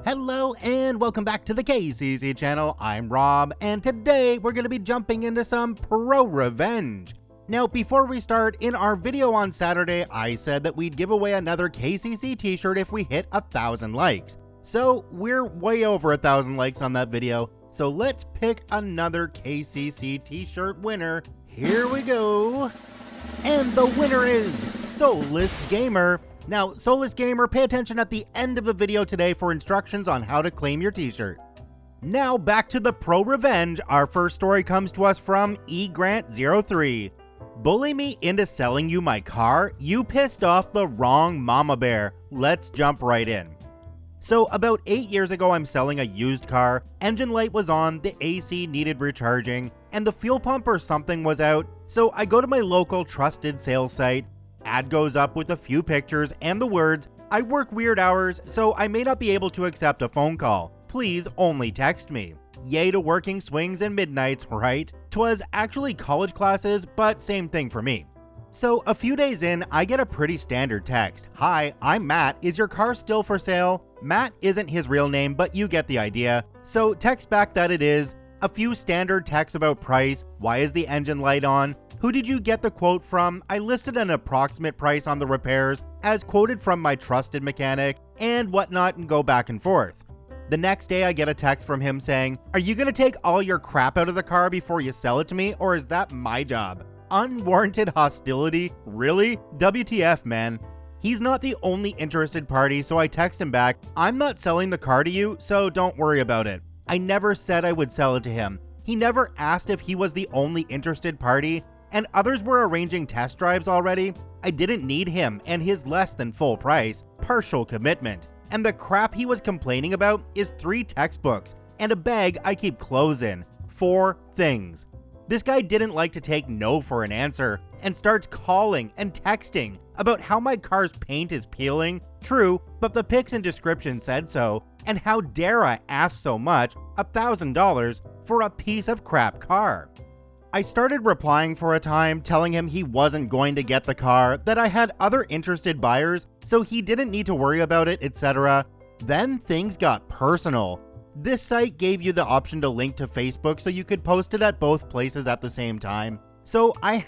Hello and welcome back to the KCC channel. I'm Rob, and today we're going to be jumping into some ProRevenge. Now, before we start, in our video on Saturday, I said that we'd give away another KCC t-shirt if we hit 1,000 likes. So we're way over 1,000 likes on that video, so let's pick another KCC t-shirt winner. Here we go. And the winner is Soulless Gamer. Now, Soulless Gamer, pay attention at the end of the video today for instructions on how to claim your t-shirt. Now back to the ProRevenge. Our first story comes to us from eGrant03. Bully me into selling you my car? You pissed off the wrong mama bear. Let's jump right in. So about 8 years ago, I'm selling a used car. Engine light was on, the AC needed recharging, and the fuel pump or something was out. So I go to my local trusted sales site. Ad goes up with a few pictures and the words, "I work weird hours, so I may not be able to accept a phone call. Please only text me." Yay to working swings and midnights, right? 'Twas actually college classes, but same thing for me. So a few days in, I get a pretty standard text. "Hi, I'm Matt. Is your car still for sale?" Matt isn't his real name, but you get the idea. So text back that it is. A few standard texts about price. Why is the engine light on? Who did you get the quote from? I listed an approximate price on the repairs as quoted from my trusted mechanic and whatnot, and go back and forth. The next day I get a text from him saying, "Are you gonna take all your crap out of the car before you sell it to me, or is that my job?" Unwarranted hostility? Really? WTF, man. He's not the only interested party, so I text him back, "I'm not selling the car to you, so don't worry about it." I never said I would sell it to him. He never asked if he was the only interested party, and others were arranging test drives already. I didn't need him and his less than full price, partial commitment. And the crap he was complaining about is 3 textbooks and a bag I keep clothes in. 4 things. This guy didn't like to take no for an answer and starts calling and texting about how my car's paint is peeling. True, but the pics and description said so. And how dare I ask so much, $1,000 for a piece of crap car? I started replying for a time, telling him he wasn't going to get the car, that I had other interested buyers, so he didn't need to worry about it, etc. Then things got personal. This site gave you the option to link to Facebook so you could post it at both places at the same time. So I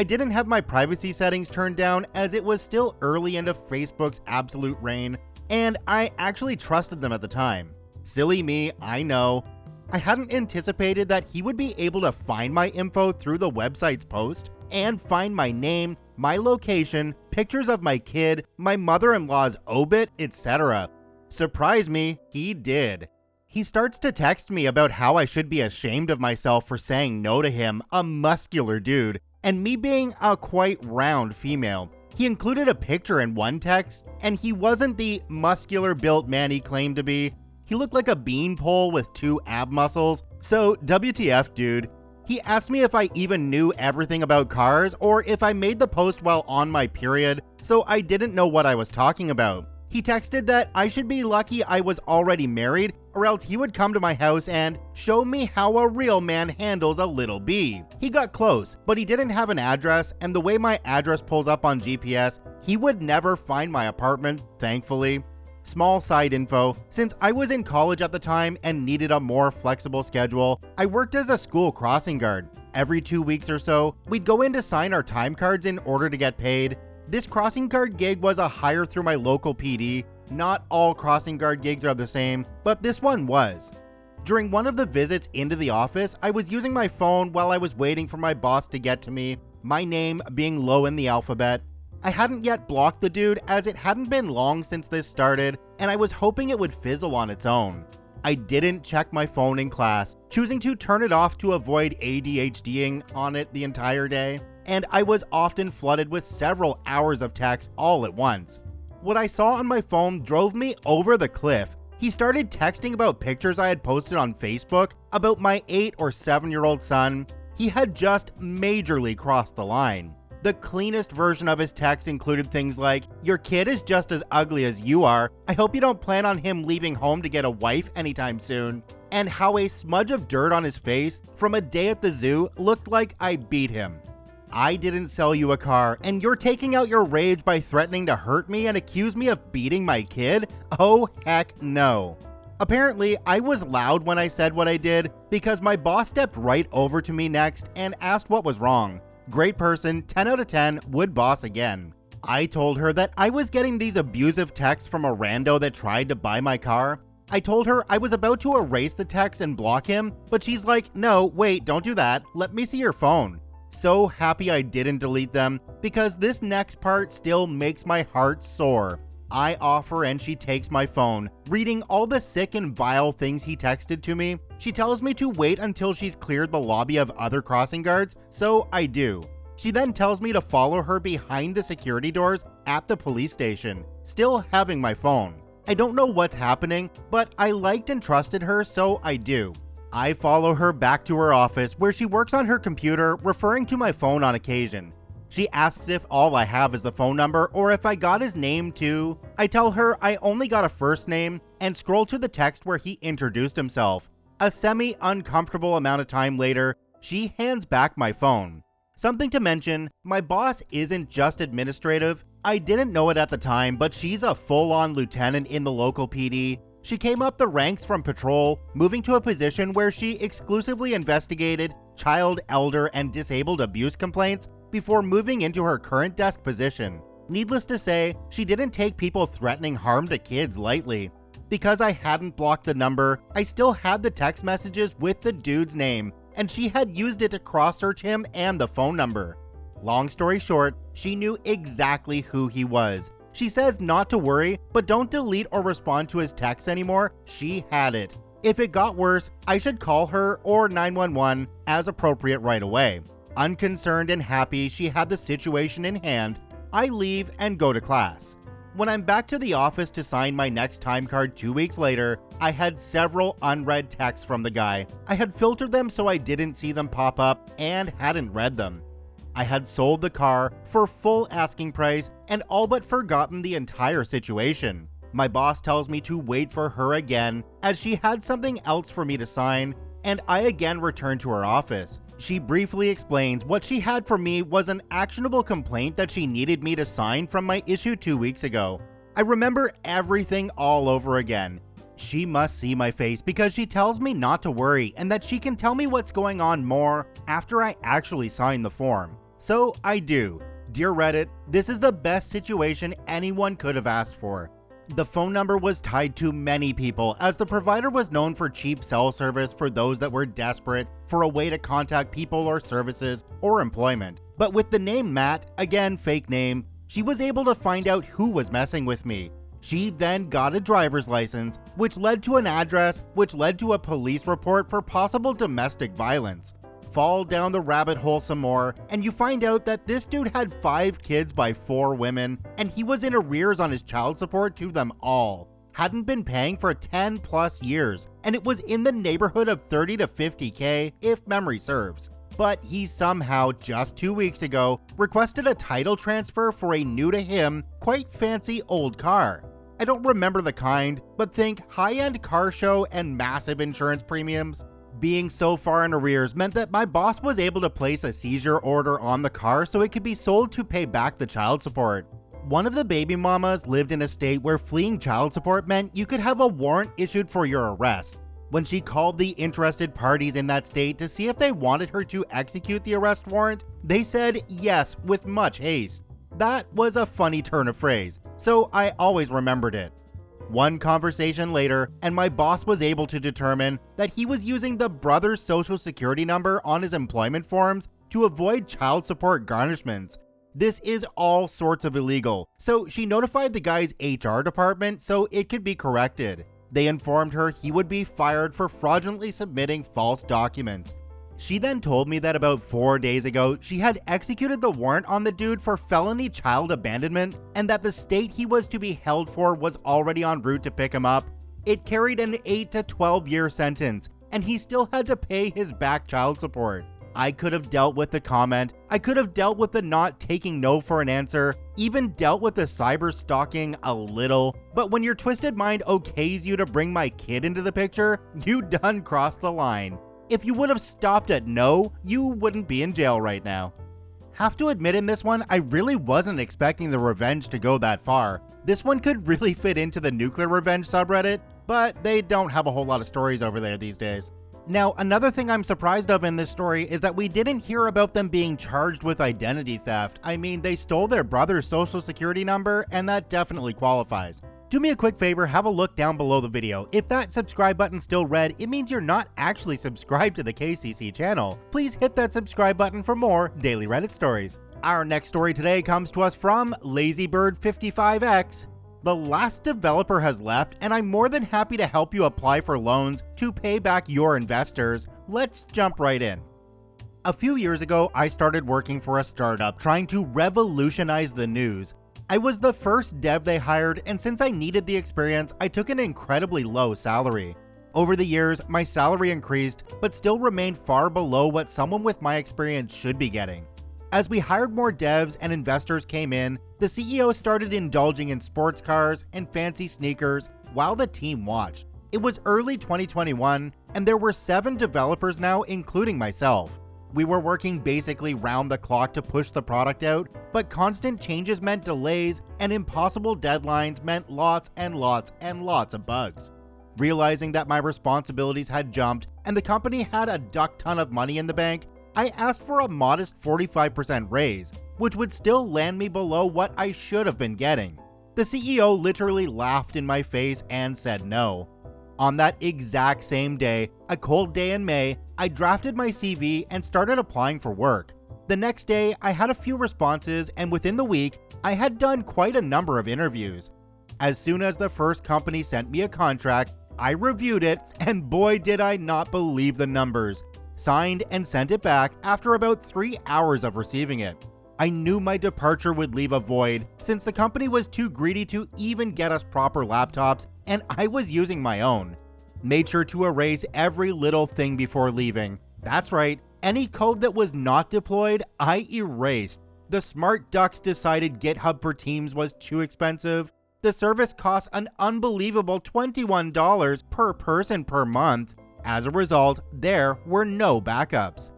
didn't have my privacy settings turned down as it was still early into Facebook's absolute reign, and I actually trusted them at the time. Silly me, I know. I hadn't anticipated that he would be able to find my info through the website's post and find my name, my location, pictures of my kid, my mother-in-law's obit, etc. Surprise me, he did. He starts to text me about how I should be ashamed of myself for saying no to him, a muscular dude, and me being a quite round female. He included a picture in one text, and he wasn't the muscular built man he claimed to be. He looked like a beanpole with 2 ab muscles, so WTF, dude. He asked me if I even knew everything about cars or if I made the post while on my period, so I didn't know what I was talking about. He texted that I should be lucky I was already married, or else he would come to my house and show me how a real man handles a little bee. He got close, but he didn't have an address, and the way my address pulls up on GPS, he would never find my apartment, thankfully. Small side info, since I was in college at the time and needed a more flexible schedule, I worked as a school crossing guard. Every 2 weeks or so, we'd go in to sign our time cards in order to get paid. This crossing guard gig was a hire through my local PD. Not all crossing guard gigs are the same, but this one was. During one of the visits into the office, I was using my phone while I was waiting for my boss to get to me, my name being low in the alphabet. I hadn't yet blocked the dude as it hadn't been long since this started, and I was hoping it would fizzle on its own. I didn't check my phone in class, choosing to turn it off to avoid ADHDing on it the entire day, and I was often flooded with several hours of text all at once. What I saw on my phone drove me over the cliff. He started texting about pictures I had posted on Facebook about my 8 or 7-year-old son. He had just majorly crossed the line. The cleanest version of his text included things like, "Your kid is just as ugly as you are. I hope you don't plan on him leaving home to get a wife anytime soon." And how a smudge of dirt on his face from a day at the zoo looked like I beat him. I didn't sell you a car, and you're taking out your rage by threatening to hurt me and accuse me of beating my kid? Oh, heck no. Apparently, I was loud when I said what I did because my boss stepped right over to me next and asked what was wrong. Great person, 10 out of 10, would boss again. I told her that I was getting these abusive texts from a rando that tried to buy my car. I told her I was about to erase the text and block him, but she's like, no, wait, don't do that. Let me see your phone. So happy I didn't delete them because this next part still makes my heart sore. I offer and she takes my phone, reading all the sick and vile things he texted to me. She tells me to wait until she's cleared the lobby of other crossing guards, so I do. She then tells me to follow her behind the security doors at the police station, still having my phone. I don't know what's happening, but I liked and trusted her, so I do. I follow her back to her office where she works on her computer, referring to my phone on occasion. She asks if all I have is the phone number or if I got his name too. I tell her I only got a first name and scroll to the text where he introduced himself. A semi-uncomfortable amount of time later, she hands back my phone. Something to mention, my boss isn't just administrative. I didn't know it at the time, but she's a full-on lieutenant in the local PD. She came up the ranks from patrol, moving to a position where she exclusively investigated child, elder, and disabled abuse complaints before moving into her current desk position. Needless to say, she didn't take people threatening harm to kids lightly. Because I hadn't blocked the number, I still had the text messages with the dude's name, and she had used it to cross-search him and the phone number. Long story short, she knew exactly who he was. She says not to worry, but don't delete or respond to his texts anymore. She had it. If it got worse, I should call her or 911 as appropriate right away. Unconcerned and happy she had the situation in hand, I leave and go to class. When I'm back to the office to sign my next time card 2 weeks later, I had several unread texts from the guy. I had filtered them so I didn't see them pop up and hadn't read them. I had sold the car for full asking price and all but forgotten the entire situation. My boss tells me to wait for her again as she had something else for me to sign, and I again return to her office. She briefly explains what she had for me was an actionable complaint that she needed me to sign from my issue 2 weeks ago. I remember everything all over again. She must see my face because she tells me not to worry and that she can tell me what's going on more after I actually sign the form. So I do. Dear Reddit, this is the best situation anyone could have asked for. The phone number was tied to many people as the provider was known for cheap cell service for those that were desperate for a way to contact people or services or employment. But with the name Matt, again fake name, she was able to find out who was messing with me. She then got a driver's license, which led to an address, which led to a police report for possible domestic violence. Fall down the rabbit hole some more, and you find out that this dude had 5 kids by 4 women, and he was in arrears on his child support to them all. Hadn't been paying for 10 plus years, and it was in the neighborhood of 30 to 50K if memory serves. But he somehow, just 2 weeks ago, requested a title transfer for a new to him, quite fancy old car. I don't remember the kind, but think high-end car show and massive insurance premiums. Being so far in arrears meant that my boss was able to place a seizure order on the car so it could be sold to pay back the child support. One of the baby mamas lived in a state where fleeing child support meant you could have a warrant issued for your arrest. When she called the interested parties in that state to see if they wanted her to execute the arrest warrant, they said yes with much haste. That was a funny turn of phrase, so I always remembered it. One conversation later, and my boss was able to determine that he was using the brother's social security number on his employment forms to avoid child support garnishments. This is all sorts of illegal, so she notified the guy's HR department so it could be corrected. They informed her he would be fired for fraudulently submitting false documents. She then told me that about 4 days ago, she had executed the warrant on the dude for felony child abandonment, and that the state he was to be held for was already en route to pick him up. It carried an 8 to 12 year sentence, and he still had to pay his back child support. I could have dealt with the comment, I could have dealt with the not taking no for an answer, even dealt with the cyber stalking a little, but when your twisted mind okays you to bring my kid into the picture, you done crossed the line. If you would have stopped at no, you wouldn't be in jail right now. Have to admit in this one, I really wasn't expecting the revenge to go that far. This one could really fit into the nuclear revenge subreddit, but they don't have a whole lot of stories over there these days. Now, another thing I'm surprised of in this story is that we didn't hear about them being charged with identity theft. I mean, they stole their brother's social security number, and that definitely qualifies. Do me a quick favor, have a look down below the video. If that subscribe button's still red, it means you're not actually subscribed to the KCC channel. Please hit that subscribe button for more daily Reddit stories. Our next story today comes to us from LazyBird55X. The last developer has left, and I'm more than happy to help you apply for loans to pay back your investors. Let's jump right in. A few years ago, I started working for a startup trying to revolutionize the news. I was the first dev they hired, and since I needed the experience, I took an incredibly low salary. Over the years, my salary increased, but still remained far below what someone with my experience should be getting. As we hired more devs and investors came in, the CEO started indulging in sports cars and fancy sneakers while the team watched. It was early 2021, and there were 7 developers now, including myself. We were working basically round the clock to push the product out, but constant changes meant delays, and impossible deadlines meant lots and lots and lots of bugs. Realizing that my responsibilities had jumped and the company had a duck ton of money in the bank, I asked for a modest 45% raise, which would still land me below what I should have been getting. The CEO literally laughed in my face and said no. On that exact same day, a cold day in May, I drafted my CV and started applying for work. The next day, I had a few responses, and within the week, I had done quite a number of interviews. As soon as the first company sent me a contract, I reviewed it, and boy did I not believe the numbers. Signed and sent it back after about 3 hours of receiving it. I knew my departure would leave a void since the company was too greedy to even get us proper laptops, and I was using my own. Made sure to erase every little thing before leaving. That's right, any code that was not deployed, I erased. The smart ducks decided GitHub for Teams was too expensive. The service costs an unbelievable $21 per person per month. As a result, there were no backups.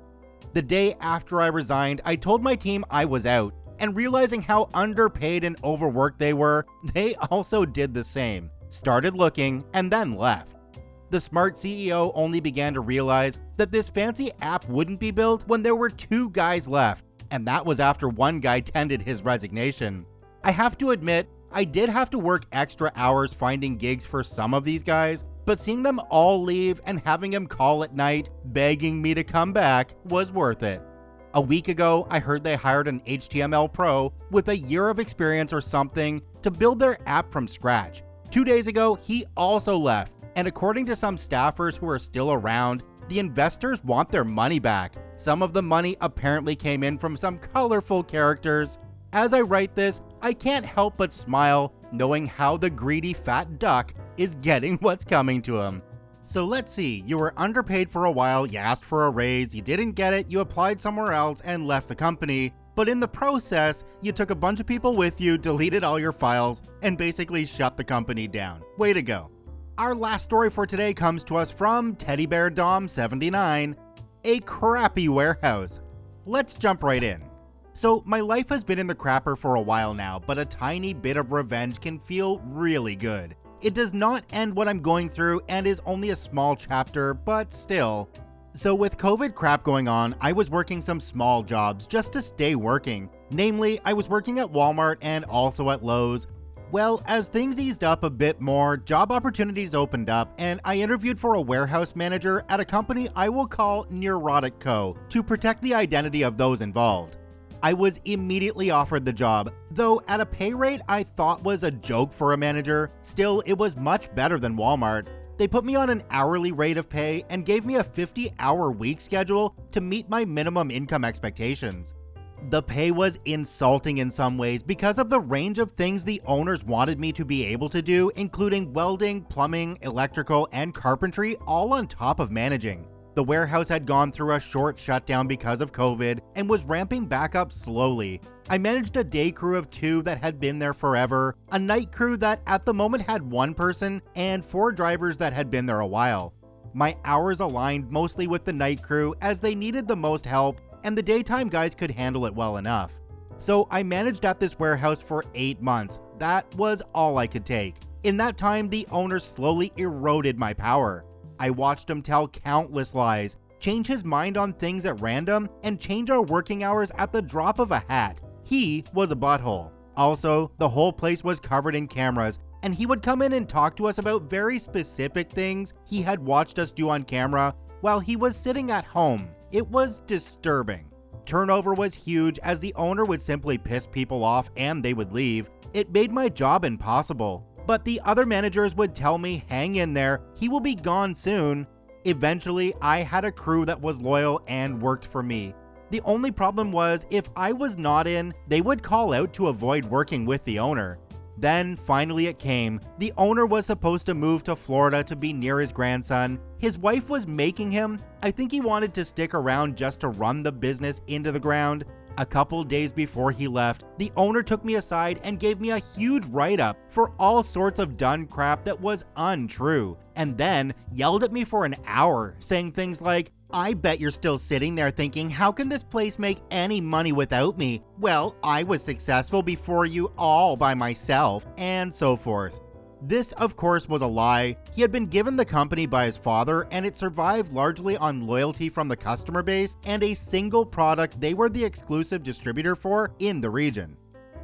The day after I resigned, I told my team I was out, and realizing how underpaid and overworked they were, they also did the same, started looking, and then left. The smart CEO only began to realize that this fancy app wouldn't be built when there were 2 guys left, and that was after one guy tendered his resignation. I have to admit, I did have to work extra hours finding gigs for some of these guys, but seeing them all leave and having them call at night begging me to come back was worth it. A week ago, I heard they hired an HTML pro with a year of experience or something to build their app from scratch. 2 days ago, he also left, and according to some staffers who are still around, the investors want their money back. Some of the money apparently came in from some colorful characters. As I write this, I can't help but smile, knowing how the greedy fat duck is getting what's coming to him. So let's see, you were underpaid for a while, you asked for a raise, you didn't get it, you applied somewhere else and left the company, but in the process, you took a bunch of people with you, deleted all your files, and basically shut the company down. Way to go. Our last story for today comes to us from TeddyBearDom79, a crappy warehouse. Let's jump right in. So my life has been in the crapper for a while now, but a tiny bit of revenge can feel really good. It does not end what I'm going through and is only a small chapter, but still. So with COVID crap going on, I was working some small jobs just to stay working. Namely, I was working at Walmart and also at Lowe's. Well, as things eased up a bit more, job opportunities opened up, and I interviewed for a warehouse manager at a company I will call Neurotic Co. to protect the identity of those involved. I was immediately offered the job, though at a pay rate I thought was a joke for a manager. Still, it was much better than Walmart. They put me on an hourly rate of pay and gave me a 50-hour week schedule to meet my minimum income expectations. The pay was insulting in some ways because of the range of things the owners wanted me to be able to do, including welding, plumbing, electrical, and carpentry, all on top of managing. The warehouse had gone through a short shutdown because of COVID and was ramping back up slowly. I managed a day crew of 2 that had been there forever, a night crew that at the moment had 1 person, and 4 drivers that had been there a while. My hours aligned mostly with the night crew as they needed the most help, and the daytime guys could handle it well enough. So I managed at this warehouse for 8 months. That was all I could take. In that time, the owner slowly eroded my power. I watched him tell countless lies, change his mind on things at random, and change our working hours at the drop of a hat. He was a butthole. Also, the whole place was covered in cameras, and he would come in and talk to us about very specific things he had watched us do on camera while he was sitting at home. It was disturbing. Turnover was huge as the owner would simply piss people off and they would leave. It made my job impossible. But the other managers would tell me, hang in there, he will be gone soon. Eventually, I had a crew that was loyal and worked for me. The only problem was, if I was not in, they would call out to avoid working with the owner. Then, finally it came. The owner was supposed to move to Florida to be near his grandson. His wife was making him. I think he wanted to stick around just to run the business into the ground. A couple days before he left, the owner took me aside and gave me a huge write-up for all sorts of done crap that was untrue, and then yelled at me for an hour, saying things like, "I bet you're still sitting there thinking, how can this place make any money without me? Well, I was successful before you all by myself," and so forth. This, of course, was a lie. He had been given the company by his father, and it survived largely on loyalty from the customer base and a single product they were the exclusive distributor for in the region.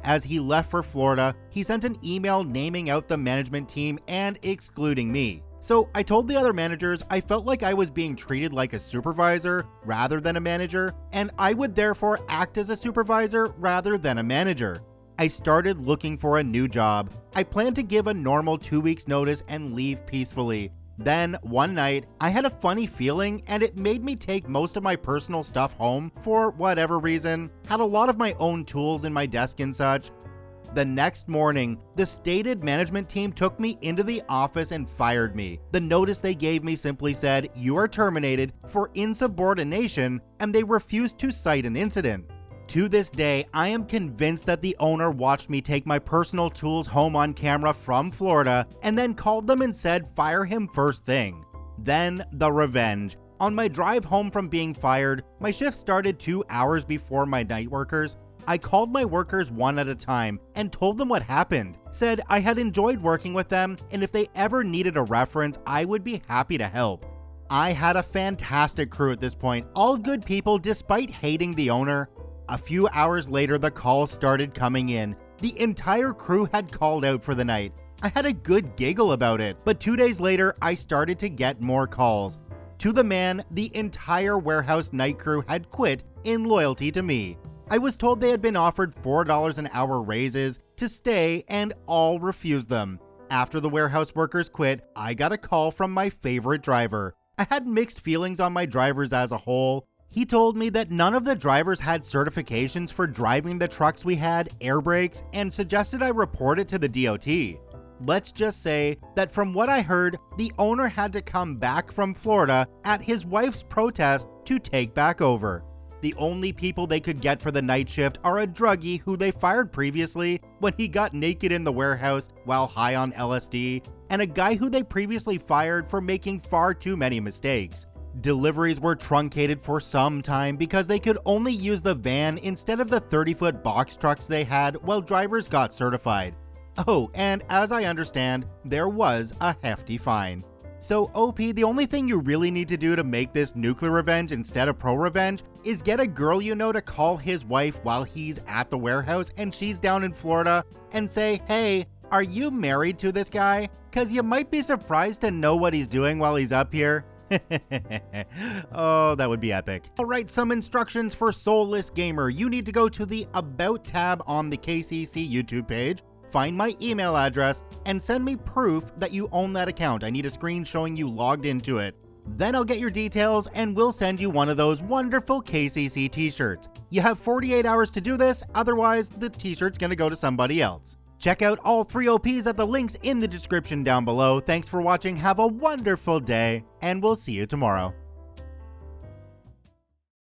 As he left for Florida, he sent an email naming out the management team and excluding me. So I told the other managers I felt like I was being treated like a supervisor rather than a manager, and I would therefore act as a supervisor rather than a manager. I started looking for a new job. I planned to give a normal 2 weeks notice and leave peacefully. Then, one night, I had a funny feeling and it made me take most of my personal stuff home for whatever reason. Had a lot of my own tools in my desk and such. The next morning, the stated management team took me into the office and fired me. The notice they gave me simply said, "You are terminated for insubordination," and they refused to cite an incident. To this day, I am convinced that the owner watched me take my personal tools home on camera from Florida and then called them and said fire him first thing. Then the revenge. On my drive home from being fired, my shift started 2 hours before my night workers. I called my workers one at a time and told them what happened. Said I had enjoyed working with them and if they ever needed a reference, I would be happy to help. I had a fantastic crew at this point, all good people despite hating the owner. A few hours later, the calls started coming in. The entire crew had called out for the night. I had a good giggle about it, but 2 days later, I started to get more calls. To the man, the entire warehouse night crew had quit in loyalty to me. I was told they had been offered $4 an hour raises to stay and all refused them. After the warehouse workers quit, I got a call from my favorite driver. I had mixed feelings on my drivers as a whole. He told me that none of the drivers had certifications for driving the trucks we had, air brakes, and suggested I report it to the DOT. Let's just say that from what I heard, the owner had to come back from Florida at his wife's protest to take back over. The only people they could get for the night shift are a druggie who they fired previously when he got naked in the warehouse while high on LSD, and a guy who they previously fired for making far too many mistakes. Deliveries were truncated for some time because they could only use the van instead of the 30-foot box trucks they had while drivers got certified. Oh, and as I understand, there was a hefty fine. So OP, the only thing you really need to do to make this nuclear revenge instead of ProRevenge is get a girl you know to call his wife while he's at the warehouse and she's down in Florida and say, "Hey, are you married to this guy? 'Cause you might be surprised to know what he's doing while he's up here." Oh, that would be epic. Alright, some instructions for Soulless Gamer. You need to go to the About tab on the KCC YouTube page, find my email address, and send me proof that you own that account. I need a screen showing you logged into it. Then I'll get your details and we'll send you one of those wonderful KCC t-shirts. You have 48 hours to do this, otherwise the t-shirt's gonna go to somebody else. Check out all 3 OPs at the links in the description down below. Thanks for watching, have a wonderful day, and we'll see you tomorrow.